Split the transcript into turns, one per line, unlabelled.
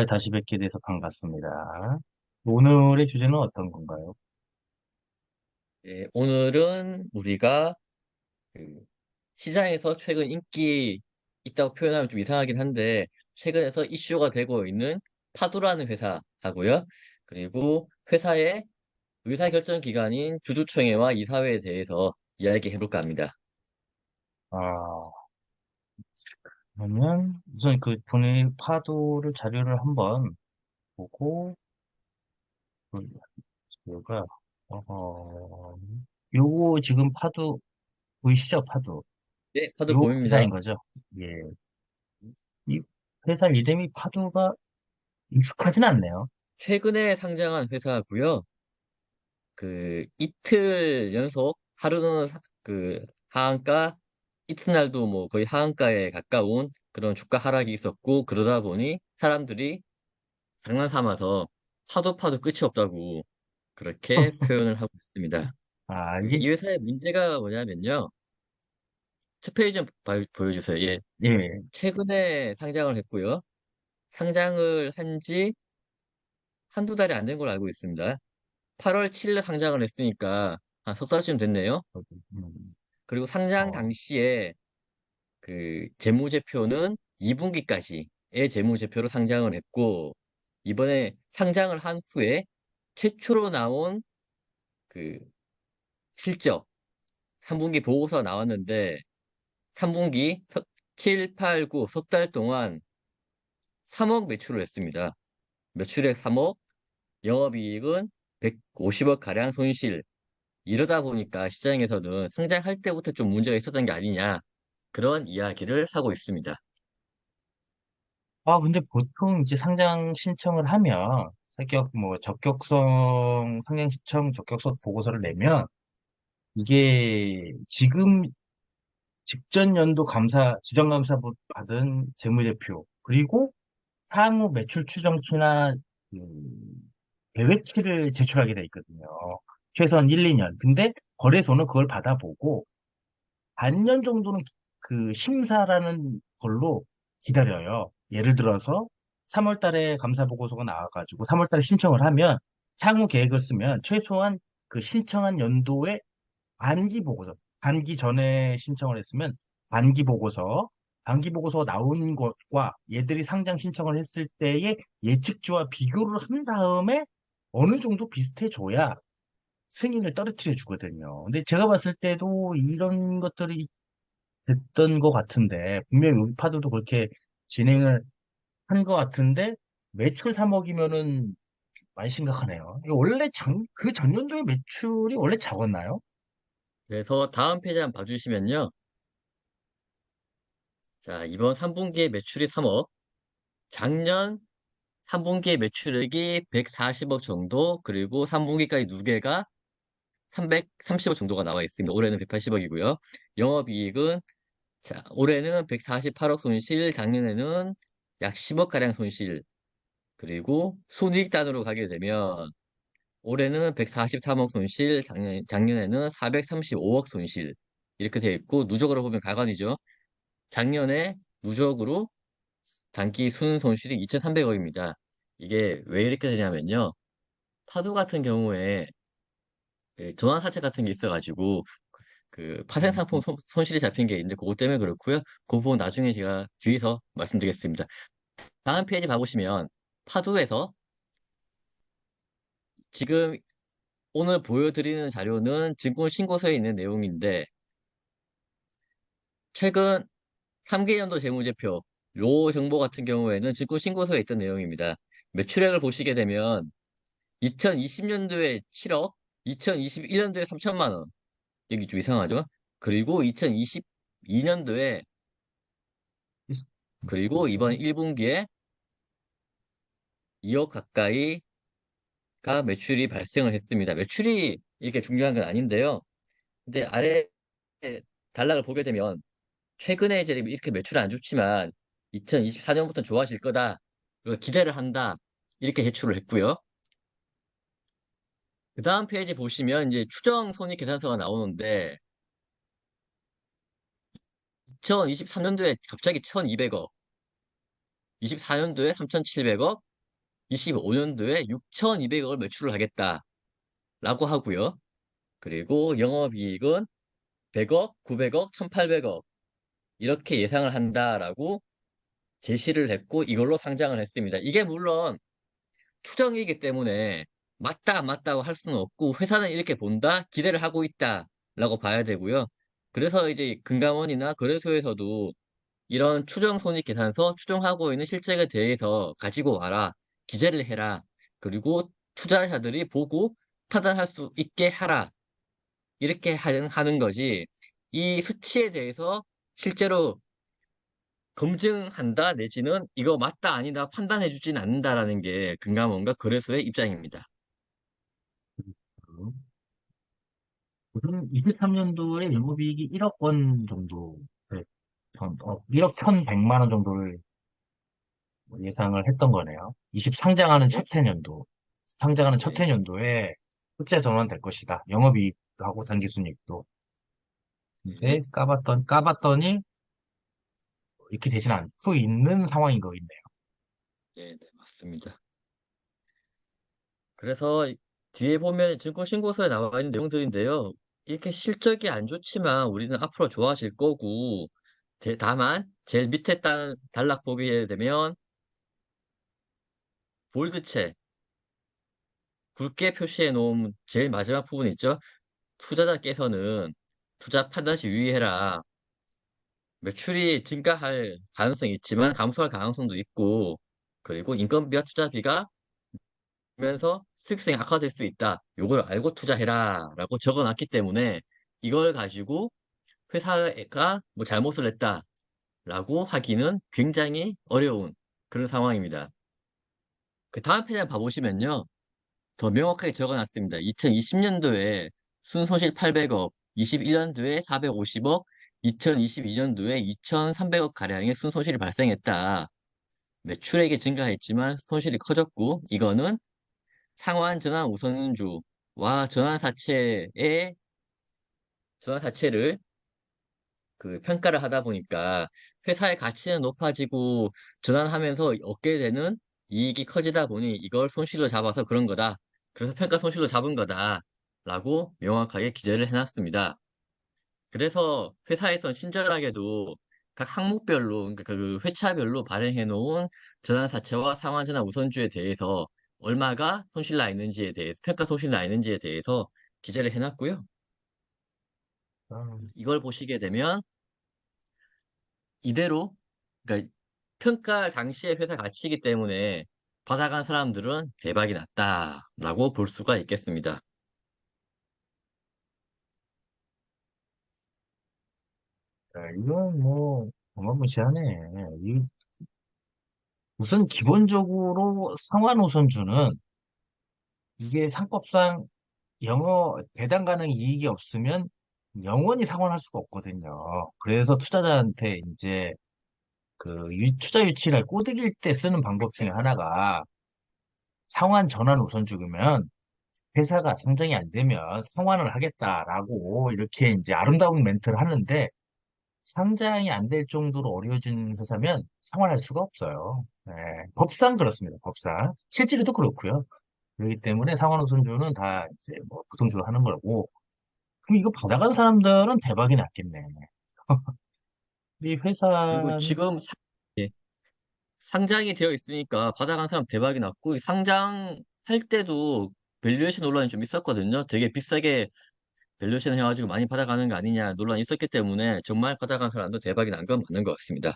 다시 뵙게 돼서 반갑습니다. 오늘의 주제는 어떤 건가요?
예, 오늘은 우리가 그 시장에서 최근 인기 있다고 표현하면 좀 이상하긴 한데, 최근에서 이슈가 되고 있는 파도라는 회사하고요. 그리고 회사의 의사결정 기관인 주주총회와 이사회에 대해서 이야기해 볼까 합니다.
아, 그러면 우선 그 본인 파도를 자료를 한번 보고, 그, 가 요거 지금 파도 보이시죠? 파도.
네, 파도
요
보입니다.
회사인 거죠? 예. 이 회사 이름이 파도가 익숙하진 않네요.
최근에 상장한 회사고요. 이틀 연속 하루는 하한가, 이튿날도 뭐 거의 하한가에 가까운 그런 주가 하락이 있었고, 그러다 보니 사람들이 장난 삼아서 파도 파도 끝이 없다고 그렇게 표현을 하고 있습니다.
이게,
이 회사의 문제가 뭐냐면요. 첫 페이지 좀 보여주세요. 예.
예.
최근에 상장을 했고요. 상장을 한지 한두 달이 안 된 걸로 알고 있습니다. 8월 7일에 상장을 했으니까 한 석 달쯤 됐네요.
음,
그리고 상장
어,
당시에 재무제표는 2분기까지의 재무제표로 상장을 했고, 이번에 상장을 한 후에 최초로 나온 그 실적 3분기 보고서 나왔는데, 3분기 7, 8, 9 석 달 동안 3억 매출을 했습니다. 매출액 3억, 영업이익은 150억 가량 손실. 이러다 보니까 시장에서는 상장할 때부터 좀 문제가 있었던 게 아니냐, 그런 이야기를 하고 있습니다.
근데 보통 이제 상장 신청을 하면, 상장 신청 적격성 보고서를 내면, 이게 지금 직전 연도 지정감사 받은 재무제표, 그리고 향후 매출 추정치나 그 계획치를 제출하게 돼 있거든요. 최소한 1, 2년. 근데 거래소는 그걸 받아보고, 반년 정도는 그 심사라는 걸로 기다려요. 예를 들어서 3월 달에 감사 보고서가 나와가지고 3월 달에 신청을 하면 향후 계획을 쓰면 최소한 그 신청한 연도에 반기 보고서, 반기 전에 신청을 했으면 반기 보고서 나온 것과 얘들이 상장 신청을 했을 때의 예측치와 비교를 한 다음에 어느 정도 비슷해져야 승인을 떨어뜨려 주거든요. 근데 제가 봤을 때도 이런 것들이 됐던 것 같은데, 분명히 우파도도 그렇게 진행을 한 것 같은데, 매출 3억이면은 많이 심각하네요. 이거 원래 그 전년도의 매출이 원래 작았나요?
그래서 다음 페이지 한번 봐주시면요. 자, 이번 3분기의 매출이 3억, 작년 3분기의 매출액이 140억 정도, 그리고 3분기까지 누계가 330억 정도가 나와 있습니다. 올해는 180억이고요. 영업이익은, 자, 올해는 148억 손실, 작년에는 약 10억가량 손실, 그리고 순이익단으로 가게 되면 올해는 143억 손실, 작년에는 435억 손실, 이렇게 되어 있고, 누적으로 보면 가관이죠. 작년에 누적으로 단기 순 손실이 2,300억입니다. 이게 왜 이렇게 되냐면요. 파도 같은 경우에 전환사채 같은 게 있어가지고 파생
음,
상품 손실이 잡힌 게 있는데 그것 때문에 그렇고요. 그 부분 나중에 제가 뒤에서 말씀드리겠습니다. 다음 페이지 봐보시면 파도에서 지금 오늘 보여드리는 자료는 증권신고서에 있는 내용인데, 최근 3개년도 재무제표 요 정보 같은 경우에는 증권신고서에 있던 내용입니다. 매출액을 보시게 되면 2020년도에 7억, 2021년도에 3천만 원. 여기 좀 이상하죠? 그리고 2022년도에, 그리고 이번 1분기에 2억 가까이가 매출이 발생을 했습니다. 매출이 이렇게 중요한 건 아닌데요. 근데 아래 단락을 보게 되면 최근에 이제 이렇게 매출은 안 좋지만 2024년부터 좋아질 거다, 그리고 기대를 한다, 이렇게 제출을 했고요. 그 다음 페이지 보시면 이제 추정 손익계산서가 나오는데, 2023년도에 갑자기 1,200억, 24년도에 3,700억, 25년도에 6,200억을 매출을 하겠다라고 하고요. 그리고 영업이익은 100억, 900억, 1,800억 이렇게 예상을 한다라고 제시를 했고 이걸로 상장을 했습니다. 이게 물론 추정이기 때문에 맞다 안 맞다고 할 수는 없고 회사는 이렇게 본다, 기대를 하고 있다라고 봐야 되고요. 그래서 이제 금감원이나 거래소에서도 이런 추정 손익 계산서 추정하고 있는 실적에 대해서 가지고 와라, 기재를 해라, 그리고 투자자들이 보고 판단할 수 있게 하라 이렇게 하는 거지. 이 수치에 대해서 실제로 검증한다 내지는 이거 맞다 아니다 판단해 주진 않는다라는 게 금감원과 거래소의 입장입니다.
우선 23년도에 영업이익이 1억 원 정도, 1억 1,100만 원 정도를 예상을 했던 거네요. 상장하는 첫 해년도, 상장하는 첫
네.
해년도에 흑자 전환될 것이다. 영업이익하고 당기순이익도. 근데
네.
까봤더니 이렇게 되진 않고 있는 상황인 거겠네요.
네, 네, 맞습니다. 그래서 뒤에 보면 증권신고서에 나와 있는 내용들인데요. 이렇게 실적이 안 좋지만 우리는 앞으로 좋아질 거고, 다만 제일 밑에 단락 보게 되면 볼드체 굵게 표시해 놓은 제일 마지막 부분 있죠. 투자자께서는 투자 판단 시 유의해라. 매출이 증가할 가능성이 있지만 감소할 가능성도 있고, 그리고 인건비와 투자비가 면서 수익성이 악화될 수 있다. 요걸 알고 투자해라. 라고 적어 놨기 때문에 이걸 가지고 회사가 뭐 잘못을 했다. 라고 하기는 굉장히 어려운 그런 상황입니다. 그 다음 페이지 한번 봐보시면요. 더 명확하게 적어 놨습니다. 2020년도에 순손실 800억, 21년도에 450억, 2022년도에 2,300억 가량의 순손실이 발생했다. 매출액이 증가했지만 손실이 커졌고, 이거는 상환 전환 우선주와 전환 사채를 그 평가를 하다 보니까 회사의 가치는 높아지고 전환하면서 얻게 되는 이익이 커지다 보니 이걸 손실로 잡아서 그런 거다. 그래서 평가 손실로 잡은 거다. 라고 명확하게 기재를 해놨습니다. 그래서 회사에선 친절하게도 각 항목별로, 그러니까 그 회차별로 발행해 놓은 전환사채와 상환전환 우선주에 대해서 얼마가 손실 나 있는지에 대해서, 평가 손실 나 있는지에 대해서 기재를 해놨고요.
음,
이걸 보시게 되면 이대로, 그러니까 평가 당시의 회사 가치이기 때문에 받아간 사람들은 대박이 났다라고 볼 수가 있겠습니다.
이건 뭐, 어마무시하네. 이, 우선 기본적으로 상환 우선주는 이게 상법상 배당 가능 이익이 없으면 영원히 상환할 수가 없거든요. 그래서 투자자한테 이제 투자 유치를 꼬드길 때 쓰는 방법 중에 하나가 상환 전환 우선주면 회사가 상장이 안 되면 상환을 하겠다라고 이렇게 이제 아름다운 멘트를 하는데 상장이 안 될 정도로 어려워진 회사면 상환할 수가 없어요. 네, 법상 그렇습니다. 법상. 실제로도 그렇고요. 그렇기 때문에 상환 우선주는 다 이제 뭐 보통주로 하는 거고 그럼 이거 받아간 사람들은 대박이 났겠네. 이
그리고
회사는
지금 예, 상장이 되어 있으니까 받아간 사람 대박이 났고, 이 상장할 때도 밸류에이션 논란이 좀 있었거든요. 되게 비싸게 밸류에이션 해가지고 많이 받아가는 거 아니냐 논란이 있었기 때문에 정말 받아간 사람도 대박이 난 건 맞는 것 같습니다.